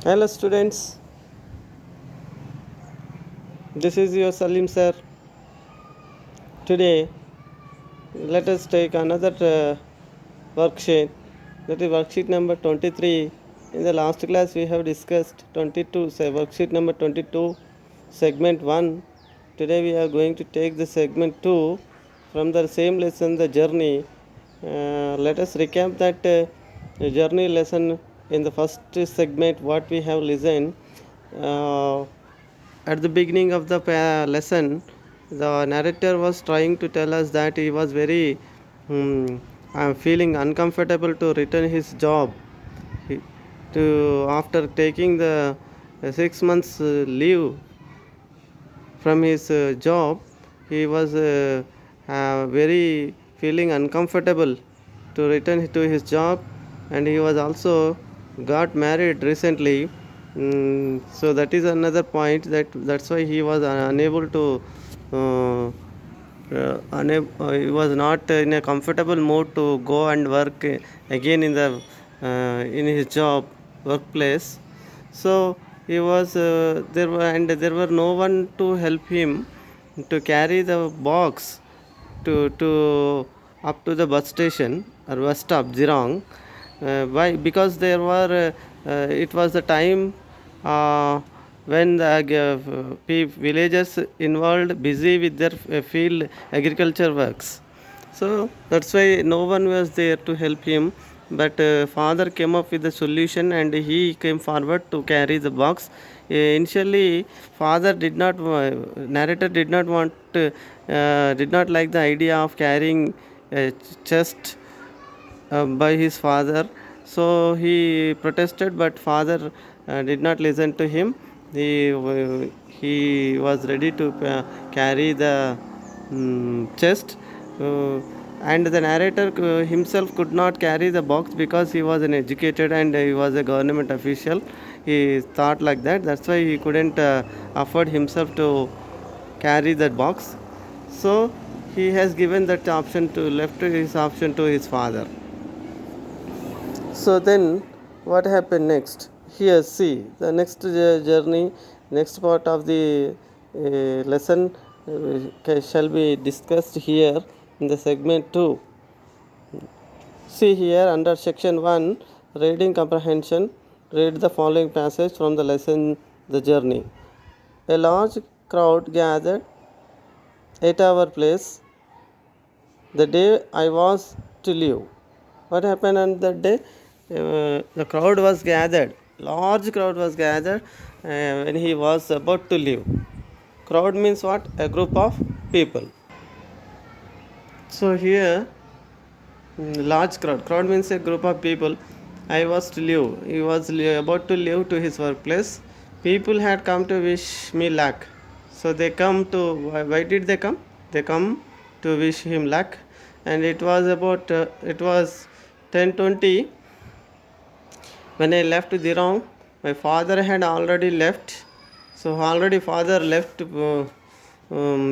Hello students, this is your Salim sir. Today let us take another worksheet, that is worksheet number 23. In the last class we have discussed 22, worksheet number 22, segment 1. Today we are going to take the segment 2 from the same lesson, the journey. Let us recap that journey lesson in the first segment, what we have listened. At the beginning of the lesson, the narrator was trying to tell us that he was very feeling uncomfortable to return his job. He, to after taking the 6 months leave from his job, he was very feeling uncomfortable to return to his job, and he was also got married recently. So that is another point, that's why he was unable to he was not in a comfortable mood to go and work again in his job workplace. So he was there were no one to help him to carry the box to up to the bus station or bus stop Zirong. Why? Because there were it was the time when the villagers involved busy with their field agriculture works. So that's why no one was there to help him. But father came up with a solution and he came forward to carry the box. Initially, father narrator did not like the idea of carrying a chest by his father. So he protested, but father did not listen to him. He was ready to carry the chest. And the narrator himself could not carry the box because he was an educated and he was a government official. He thought like that. That's why he couldn't afford himself to carry that box. So he has given that option to left his option to his father. So then what happened next? Here, see the next journey, next part of the lesson shall be discussed here in the segment 2. See here under section 1, reading comprehension, read the following passage from the lesson, the journey. A large crowd gathered at our place the day I was to leave. What happened on that day? The crowd was gathered, large crowd was gathered when he was about to leave. Crowd means what? A group of people. So here large crowd means a group of people. I was to leave, he was about to leave to his workplace. People had come to wish me luck. So they come to, why did they come? They come to wish him luck. And it was about it was 10:20 when I left Dirong. My father had already left. So already father left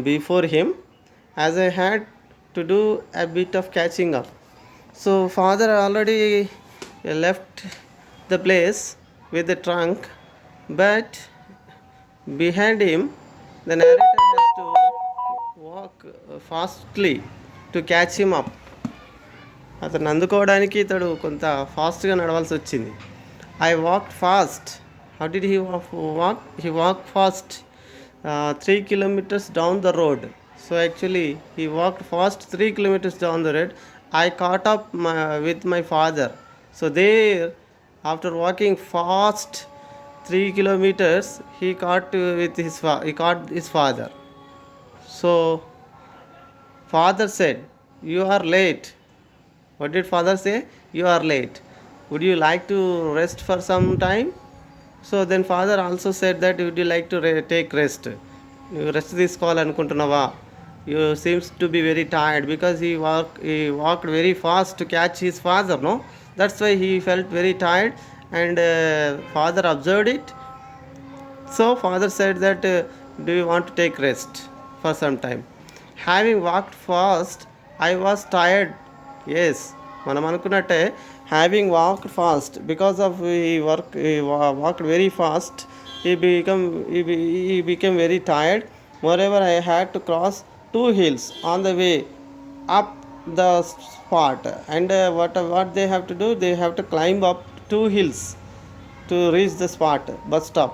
before him, as I had to do a bit of catching up. So father already left the place with the trunk, but behind him the narrator has to walk fastly to catch him up. అతను అందుకోవడానికి ఇతడు కొంత ఫాస్ట్గా నడవాల్సి వచ్చింది. I walk fast. How did he walk? He walk fast 3 kilometers down the road. So actually he walked fast 3 kilometers down the road. I caught up with my father. So there, after walking fast 3 kilometers, he caught his father. So father said, "You are late." What did father say? "You are late. Would you like to rest for some time?" So then father also said that, "Would you like to take rest? You rest తీసుకోవాలనుకుంటున్నావా? You seems to be very tired," because he walked very fast to catch his father, no? That's why he felt very tired, and father observed it. So father said that, "Do you want to take rest for some time?" Having walked fast, I was tired. Yes, మనం అనుకున్నట్టే having walked fast, because of walked very fast, he became very tired. Moreover, I had to cross two hills on the way up the spot, and what they have to do, they have to climb up two hills to reach the spot bus stop.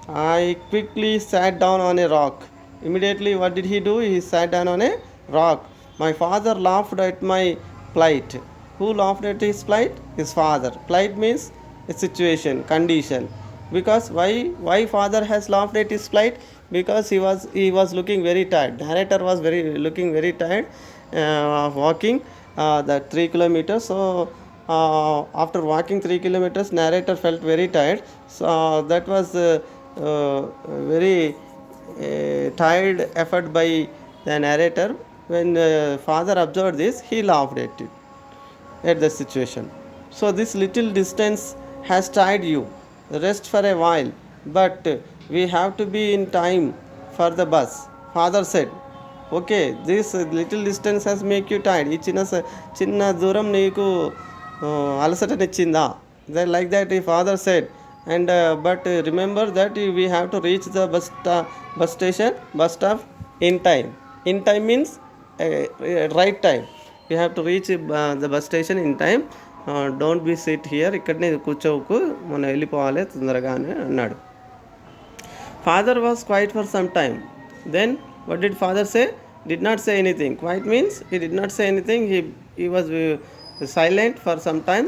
I quickly sat down on a rock. Immediately, what did he do? He sat down on a rock. My father laughed at my plight. Who laughed at his plight? His father. Plight means a situation, condition. Because why father has laughed at his plight? Because he was looking very tired. Narrator was looking very tired, walking the 3 kilometers. So after walking 3 kilometers, narrator felt very tired. So that was very tired effort by the narrator. When father observed this, he laughed at it, at the situation. So this little distance has tired you. Rest for a while, but we have to be in time for the bus. Father said, okay, this little distance has make you tired. ఈ చిన్న దూరం నీకు అలసటనిచ్చిందా? Like that the father said. And but remember that we have to reach the bus stop in time. In time means right time. We have to reach the bus station in time. Don't be sit here, ఇక్కడనే కూర్చోకు, మనం వెళ్ళిపోవాలి తొందరగా అని అన్నాడు. Father was quiet for some time. Then what did father say? Did not say anything. Quiet means he did not say anything. He was silent for some time.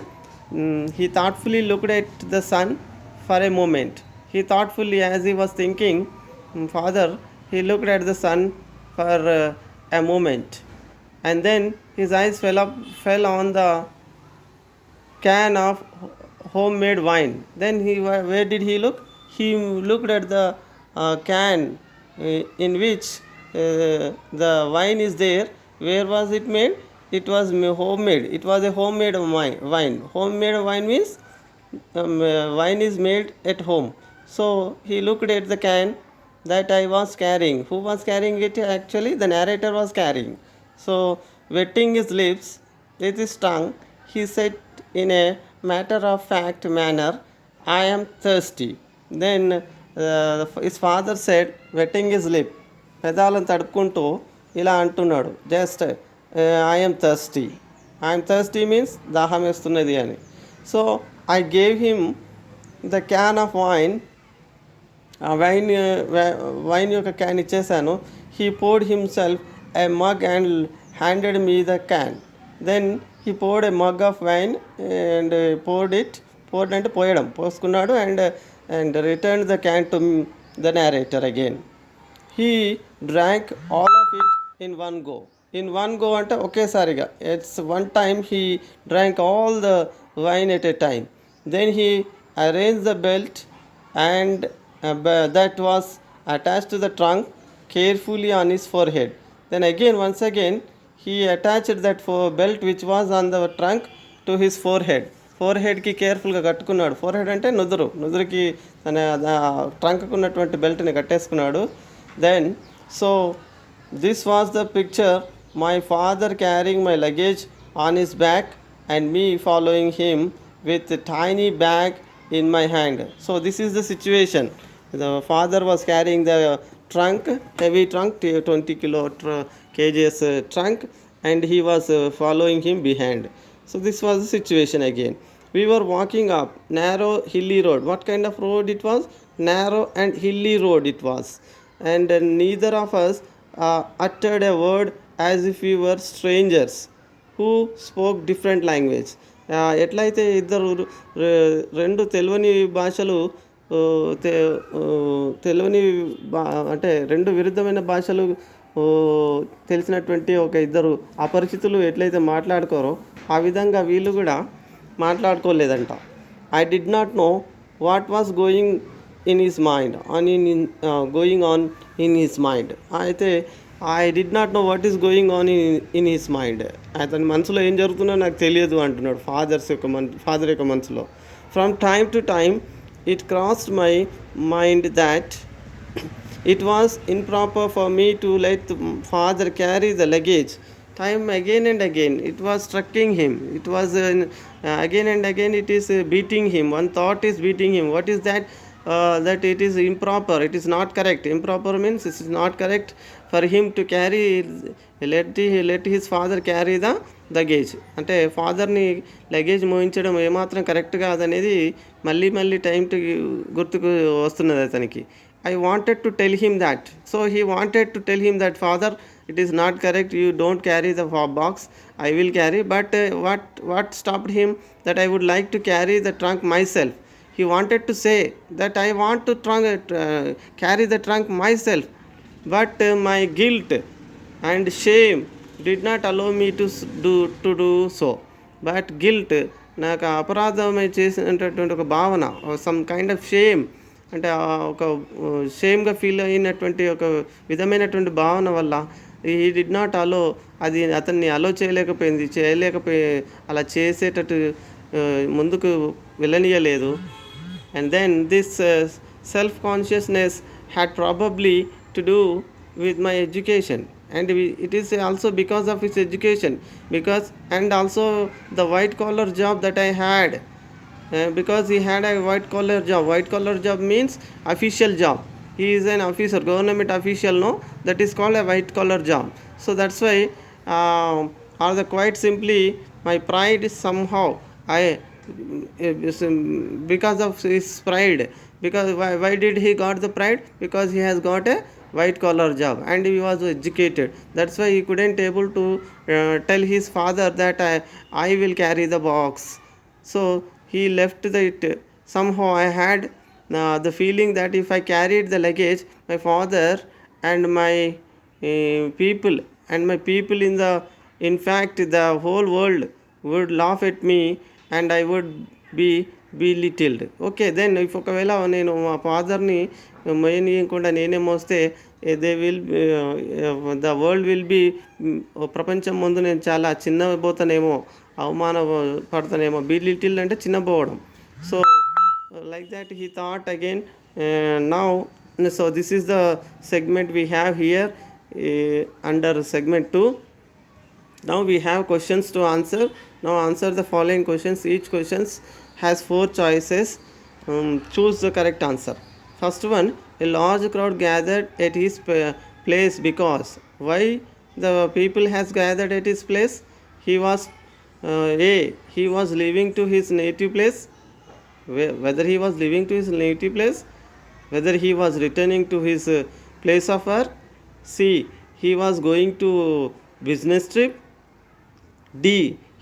He thoughtfully looked at the sun for a moment. He thoughtfully, as he was thinking, father, he looked at the sun for a moment, and then his eyes fell on the can of homemade wine. Then where did he look? He looked at the can in which the wine is there. Where was it made? It was homemade. It was a homemade wine. Homemade wine means wine is made at home. So he looked at the can that I was carrying. Who was carrying it? Actually, the narrator was carrying. So wetting his lips with his tongue, he said in a matter of fact manner, I am thirsty. Then his father said, wetting his lip, పెదాలను తడుపుకుంటూ ఇలా అంటున్నాడు, just I'm thirsty means దాహం వేస్తున్నది అని. So I gave him the can of wine, ఆ wine యొక్క can ఇచ్చేసాను. He poured himself a mug and handed me the can. Then he poured a mug of wine and poured అంటే పోయడం, పోసుకున్నాడు. And return the can to the narrator again. He drank all of it in one go. In one go అంటే ఒకేసారిగా, it's one time he drank all the wine at a time. Then he arranged the belt and that was attached to the trunk carefully on his forehead. Then once again he attached that belt which was on the trunk to his forehead. ఫోర్హెడ్కి కేర్ఫుల్గా కట్టుకున్నాడు. Forehead అంటే నుదురుకి తన ట్రంక్కు ఉన్నటువంటి బెల్ట్ని కట్టేసుకున్నాడు. Then so this was the picture, my father carrying my luggage on his back and me following him with a tiny bag in my hand. So this is the situation. The father was carrying the trunk, heavy trunk, 20 kgs trunk, and he was following him behind. So this was the situation again. We were walking up narrow hilly road. What kind of road it was? Narrow and hilly road it was. And neither of us uttered a word, as if we were strangers who spoke different language. ఎట్లయితే ఇద్దరు రెండు తెలియని భాషలు, అంటే రెండు విరుద్ధమైన భాషలు తెలిసినటువంటి ఒక ఇద్దరు అపరిచితులు ఎట్లయితే మాట్లాడుకోరో ఆ విధంగా వీళ్ళు కూడా మాట్లాడుకోలేదంట. I did not know what was going in his mind going on in his mind. అయితే I did not know what is going on in his mind. అతని మనసులో ఏం జరుగుతుందో నాకు తెలియదు అంటున్నాడు ఫాదర్ యొక్క మనసులో. From time to time it crossed my mind that it was improper for me to let father carry the luggage time again and again. It was striking him. It was again and again it is beating him. One thought is beating him. What is that? That it is improper. It is not correct. Improper means it is not correct for him to carry. Let his father carry the luggage. అంటే ఫాదర్ని luggage మోయించడం ఏమాత్రం correct కాదనేది మళ్ళీ మళ్ళీ గుర్తుకు వస్తున్నది అతనికి. I wanted to tell him that. So he wanted to tell him that, father, it is not correct. You don't carry the box. I will carry. But what stopped him? That I would like to carry the trunk myself. He wanted to say that I want to carry the trunk myself. But my guilt and shame did not allow me to do so. But guilt, నాకు అపరాధం చేసినటువంటి ఒక భావన, some kind of shame, అంటే ఒక షేమ్గా feel అయినటువంటి ఒక విధమైనటువంటి భావన వల్ల ఈ డిడ్ నాట్ అలో, అది అతన్ని అలో చేయలేకపోయి అలా చేసేటట్టు ముందుకు వెళ్ళనీయలేదు. And then this self consciousness had probably to do with my education, and it is also because of his education, and also the white collar job that I had, because he had a white collar job means official job. He is an officer, government official, no, that is called a white collar job. So that's why or the quite simply my pride is somehow because of his pride, because why did he got the pride? Because he has got a white collar job and he was educated. That's why he couldn't able to tell his father that I will carry the box. So he left it. Somehow I had the feeling that if I carried the luggage, my father and my people in fact the whole world would laugh at me and I would be belittled. Okay, then if ఒకవేళ నేను మా ఫాదర్ని మోయనీయకుండా నేనే మోస్తే they will the world will be, ప్రపంచం ముందు నేను చాలా చిన్నపోతానేమో, అవమానపడతానేమో. బిలిటిల్ అంటే చిన్నపోవడం. So like that he thought again. Now, so this is the segment we have here under segment 2. Now we have questions to answer. Now answer the following questions. Each question has 4 choices. Choose the correct answer. First one, a large crowd gathered at his place because. Why the people has gathered at his place? He was he was leaving to his native place. Whether he was leaving to his native place, whether he was returning to his place of work. C, he was going to business trip. D,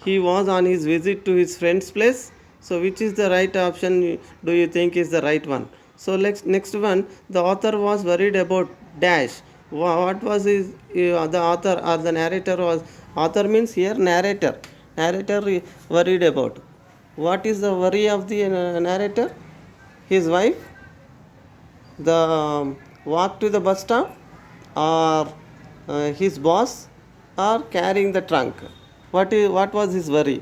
he was on his visit to his friend's place. So which is the right option do you think is the right one? So next one, the author was worried about dash. What was his the author or the narrator was? Author means here narrator worried about. What is the worry of the narrator? His wife, the walk to the bus stop, or his boss, or carrying the trunk. What was his worry?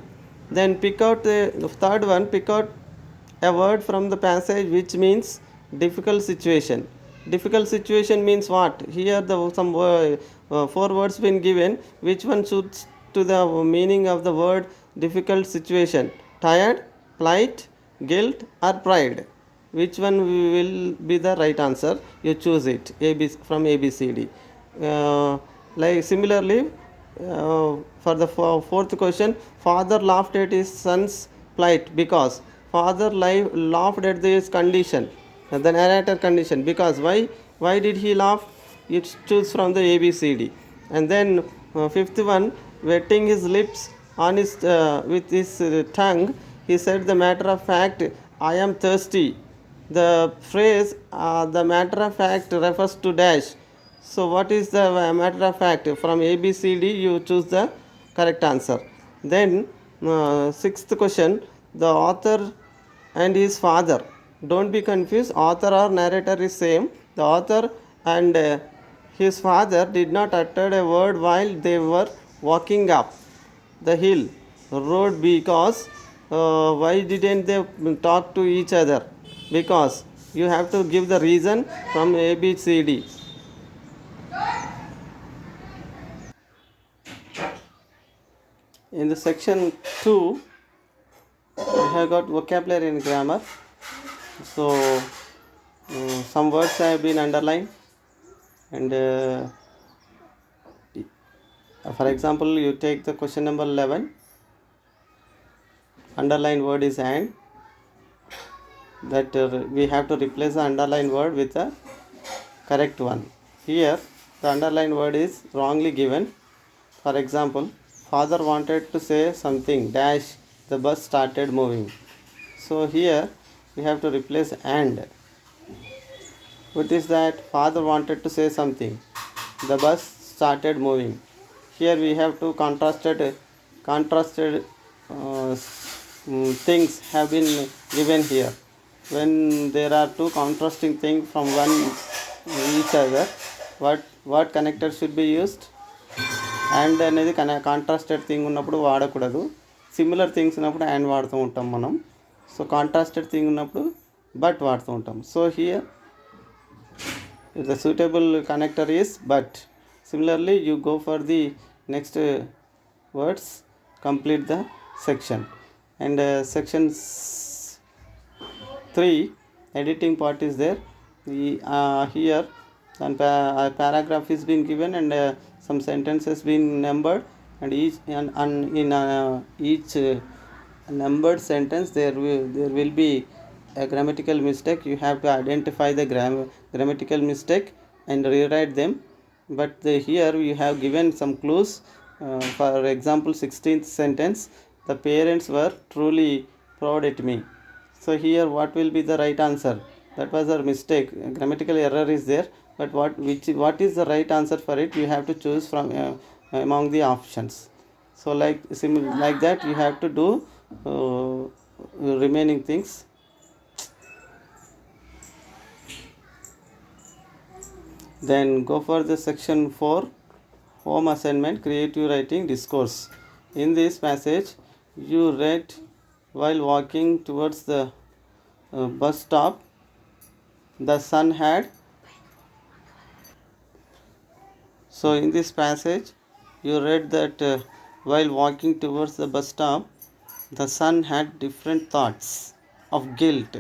Then pick out the third one. Pick out a word from the passage which means difficult situation. Difficult situation means what? Here some 4 words been given. Which one suits to the meaning of the word difficult situation? Tired, plight, guilt, or pride? Which one will be the right answer? You choose it. From ABCD. Like similarly, for the 4th question, father laughed at his son's plight because. Father laughed at this condition, the narrator condition, because. Why did he laugh? You choose from the ABCD. And then 5th one, wetting his lips on his with his tongue, he said, the matter of fact, I am thirsty. The phrase the matter of fact refers to dash. So what is the matter of fact? From ABCD you choose the correct answer. Then 6th question, the author and his father. Don't be confused. Author or narrator is same. The author and his father did not utter a word while they were walking up the hill road because. Why didn't they talk to each other? Because you have to give the reason from ABCD. In the section 2, we have got vocabulary and grammar. So some words have been underlined, and for example, you take the question number 11. Underlined word is and. That we have to replace the underlined word with a correct one. Here, the underlined word is wrongly given. For example, father wanted to say something dash the bus started moving. So here we have to replace and. What is that? Father wanted to say something. The bus started moving. Here we have two contrasted things have been given here. When there are two contrasting things from one each other, what connector should be used? And అనేది contrasted thing ఉన్నప్పుడు వాడకూడదు. Similar things ఉన్నప్పుడు and వాడుతూ ఉంటాం మనం. So contrasted thing ఉన్నప్పుడు but వాడుతూ ఉంటాం. So here the suitable connector is but. Similarly, you go for the next words, complete the section. And section 3 editing part is there. Here a paragraph is being given, and some sentences being numbered, and each in each numbered sentence there will be a grammatical mistake. You have to identify the grammatical mistake and rewrite them. But here you have given some clues. For example, 16th sentence, the parents were truly proud at me. So here what will be the right answer? That was a mistake. Grammatical error is there, but what is the right answer for it? You have to choose from among the options. So like that you have to do remaining things. Then go for the section 4, home assignment, creative writing, discourse. In this passage, you read while walking towards the bus stop, the sun had. So in this passage, you read that while walking towards the bus stop, the son had different thoughts of guilt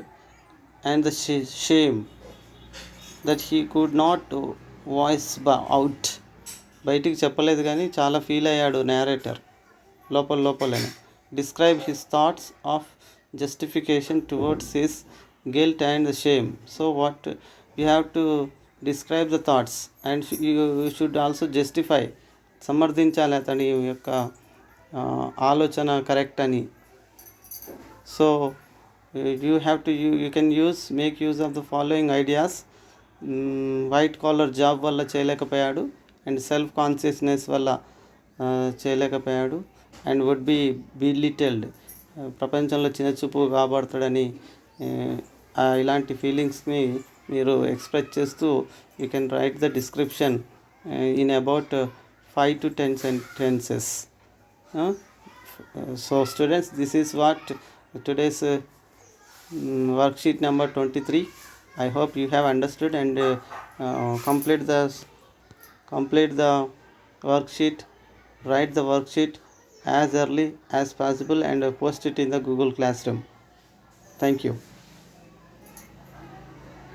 and the shame that he could not voice out. బయటికి చెప్పలేదు కానీ చాలా feel అయ్యాడు narrator లోపలనే. Describe his thoughts of justification towards his guilt and the shame. So what you have to describe the thoughts and you should also justify, సమర్థించాలి అతని యొక్క ఆలోచన కరెక్ట్ అని. So you have to you can make use of the following ideas. White collar job వల్ల చేయలేకపోయాడు, and self consciousness వల్ల చేయలేకపోయాడు, and would be బిలిటెల్డ్, ప్రపంచంలో చిన్నచూపు కాబడతాడని. ఇలాంటి ఫీలింగ్స్ని మీరు ఎక్స్ప్రెస్ చేస్తూ you can write the description in about 5 to 10 sentences. So students, this is what today's worksheet number 23. I hope you have understood and complete the worksheet. Write the worksheet as early as possible and post it in the Google Classroom. Thank you.